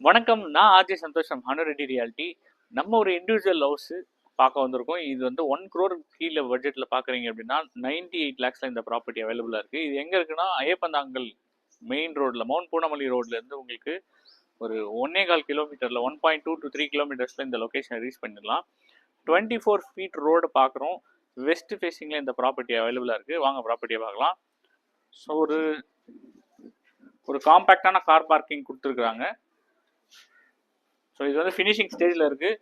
வணக்கம். நான் ஆர்ஜே சந்தோஷம், ஹனு ரெட்டி ரியாலிட்டி. நம்ம ஒரு இண்டிவிஜுவல் ஹவுஸ் பார்க்க வந்திருக்கோம். இது வந்து 1 crore கீழே பட்ஜெட்டில் பார்க்குறீங்க அப்படின்னா 98 lakhsல இந்த ப்ராப்பர்ட்டி அவைலபிளாக இருக்குது. இது எங்கே இருக்குன்னா ஐயப்பந்தாங்கல் மெயின் ரோட்டில் மவுண்ட் பூனமல்லி ரோட்லேருந்து உங்களுக்கு ஒரு 1.25 கிலோமீட்டரில் 1.2 to 3 கிலோமீட்டர்ஸில் இந்த லொக்கேஷனை ரீச் பண்ணிடலாம். 24 feet ரோடு பார்க்குறோம். வெஸ்ட் ஃபேஸிங்கில் இந்த ப்ராப்பர்ட்டி அவைலபிளாக இருக்குது. வாங்க ப்ராப்பர்ட்டியை பார்க்கலாம். ஸோ ஒரு காம்பேக்டான கார் பார்க்கிங் கொடுத்துருக்குறாங்க. ஸோ இது வந்து ஃபினிஷிங் ஸ்டேஜில் இருக்குது.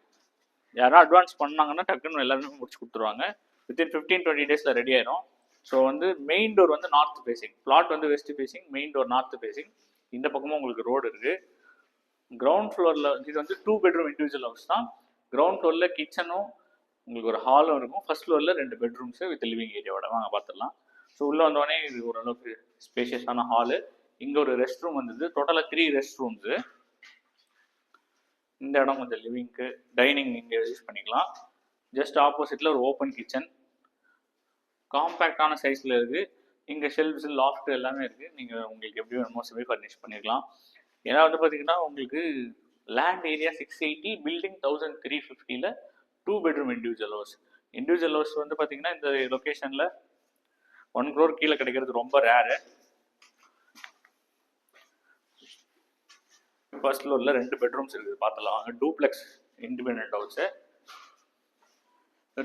யாராவது அட்வான்ஸ் பண்ணாங்கன்னா டக்குன்னு எல்லாருமே முடிச்சு கொடுத்துருவாங்க. வித்தின் 15-20 days ரெடி ஆயிரும். ஸோ வந்து மெயின் டோர் வந்து நார்த் ஃபேஸிங், பிளாட் வந்து west facing, main door north facing. இந்த பக்கமும் உங்களுக்கு ரோடு இருக்குது. கிரவுண்ட் ஃப்ளோரில் இது வந்து 2 bedroom இண்டிவிஜுவல் ஹவுஸ் தான். கிரவுண்ட் ஃப்ளோரில் கிச்சனும் உங்களுக்கு ஒரு ஹாலும் இருக்கும். ஃபர்ஸ்ட் ஃப்ளோரில் 2 bedrooms வித் லிவிங் ஏரியாவோட வாங்க பார்த்துடலாம். ஸோ உள்ளே வந்தோடனே இது ஓரளவுக்கு ஸ்பேஷியஸான ஹாலு. இங்கே ஒரு ரெஸ்ட் ரூம் வந்தது. டோட்டலாக 3 rest rooms. இந்த இடம் கொஞ்சம் லிவிங்க்கு, டைனிங் இங்கே யூஸ் பண்ணிக்கலாம். ஜஸ்ட் ஆப்போசிட்டில் ஒரு ஓப்பன் கிச்சன், காம்பேக்டான சைஸில் இருக்குது. இங்கே ஷெல்ஃப்ஸ், லாஃப்ட் எல்லாமே இருக்குது. நீங்கள் உங்களுக்கு எப்படி வேணுமோ செமி ஃபர்னிஷ் பண்ணிக்கலாம். ஏன்னா வந்து பார்த்தீங்கன்னா உங்களுக்கு லேண்ட் ஏரியா 680, பில்டிங் 1350ல் 2 bedroom individual house. Individual house வந்து பார்த்தீங்கன்னா இந்த லொக்கேஷனில் 1 crore கீழே கிடைக்கிறது ரொம்ப ரேரு. ஃபர்ஸ்ட் ஃப்ளோரில் 2 bedrooms இருக்குது, பார்த்துலாம். டூப்ளெக்ஸ் இண்டிபெண்டன்ட் ஹவுஸு,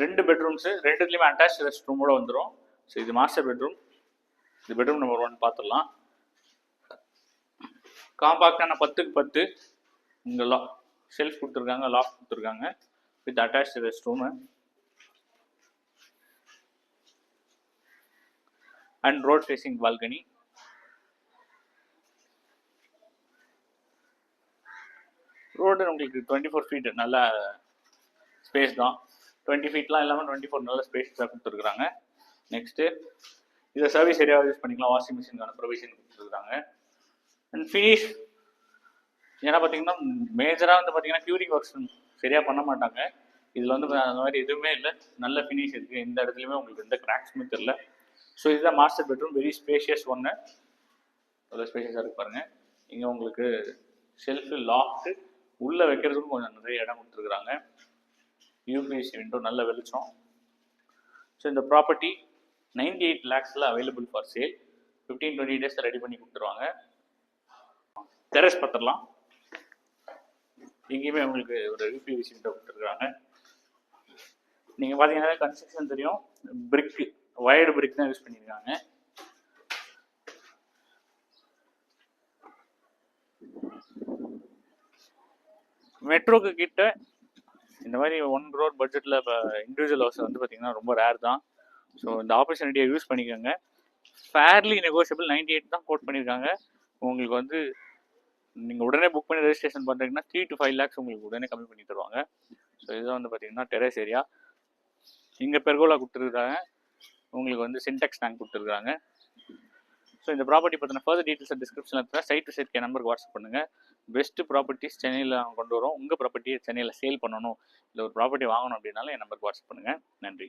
2 bedrooms, ரெண்டுத்துலேயுமே அட்டாச் ரெஸ்ட் ரூமோட வந்துடும். ஸோ இது மாஸ்டர் பெட்ரூம். இது பெட்ரூம் நம்பர் 1 பார்த்துடலாம். காம்பாக்டான 10க்கு 10 இங்கே ஷெல்ஃப் கொடுத்துருக்காங்க, லாஃப்ட் கொடுத்துருக்காங்க with attach rest room and road facing balcony. Road உங்களுக்கு 24 feet நல்ல ஸ்பேஸ் தான். 20 feetலாம் இல்லாமல் 24 நல்ல ஸ்பேஸாக கொடுத்துருக்குறாங்க. நெக்ஸ்ட்டு இதை சர்வீஸ் ஏரியாவை யூஸ் பண்ணிக்கலாம். வாஷிங் மிஷினுக்கான ப்ரொவிஷன் கொடுத்துருக்குறாங்க. அண்ட் ஃபினிஷ் ஏன்னா பார்த்தீங்கன்னா மேஜராக வந்து பார்த்தீங்கன்னா க்யூரிங் ஒர்க்ஸ் சரியாக பண்ண மாட்டாங்க. இதில் வந்து அந்த மாதிரி எதுவுமே இல்லை, நல்ல ஃபினிஷ் இருக்குது. எந்த இடத்துலையுமே உங்களுக்கு எந்த கிராக்ஸுமே தெரில. ஸோ இதுதான் மாஸ்டர் பெட்ரூம். வெரி ஸ்பேஷியஸ் ஒன்று, நல்ல ஸ்பேஷியஸாக இருக்கு பாருங்கள். இங்கே உங்களுக்கு ஷெல்ஃபு, லாஃப்ட்டு, உள்ளே வைக்கிறதுக்கும் கொஞ்சம் நிறைய இடம் கொடுத்துருக்குறாங்க. யூபிஎஸ்சி விண்டோ, நல்ல வெளிச்சம். ஸோ இந்த ப்ராப்பர்ட்டி 98 lakhsல available for sale. 15-20 days ready பண்ணி கொடுத்துருவாங்க. டெரஸ் பார்த்துடலாம். எங்கேயுமே உங்களுக்கு ஒரு யூபிஎஸ்சி விண்டோ கொடுத்துருக்குறாங்க. நீங்கள் பார்த்தீங்கன்னா கன்ஸ்ட்ரக்ஷன் தெரியும். பிரிக்கு, வயர்டு பிரிக் தான் யூஸ் பண்ணியிருக்காங்க. மெட்ரோக்கு கிட்ட இந்த மாதிரி 1 crore பட்ஜெட்டில் இப்போ இண்டிவிஜுவல் ஹவுஸ் வந்து பார்த்தீங்கன்னா ரொம்ப ரேர் தான். ஸோ இந்த ஆப்பர்ச்சுனிட்டியை யூஸ் பண்ணிக்கோங்க. Fairly negotiable. 98 தான் கோட் பண்ணியிருக்காங்க. உங்களுக்கு வந்து நீங்கள் உடனே புக் பண்ணி ரெஜிஸ்ட்ரேஷன் பண்ணுறீங்கன்னா 3 to 5 lakhs உங்களுக்கு உடனே கம்மி பண்ணி தருவாங்க. ஸோ இதுதான் வந்து பார்த்தீங்கன்னா டெரஸ் ஏரியா. இங்கே பெர்கோலா கொடுத்துருக்குறாங்க. உங்களுக்கு வந்து சின்டெக்ஸ் டேங்க் கொடுத்துருக்காங்க. ஸோ இந்த ப்ராப்பர்ட்டி பற்றின ஃபர்தர் டீட்டெயில்ஸ் டிஸ்கிரிப்ஷனில் இருக்கிற சைட் டு சைட் நம்பருக்கு வாட்ஸ்அப் பண்ணுங்கள். பெஸ்ட் ப்ராப்பர்ட்டிஸ் சென்னையில் கொண்டு வரோம். உங்கள் ப்ராப்பர்ட்டியை சென்னையில் சேல் பண்ணணும், இல்லை ஒரு ப்ராப்பர்ட்டி வாங்கணும் அப்படின்னாலும் என் நம்பருக்கு வாட்ஸ்அப் பண்ணுங்கள். நன்றி.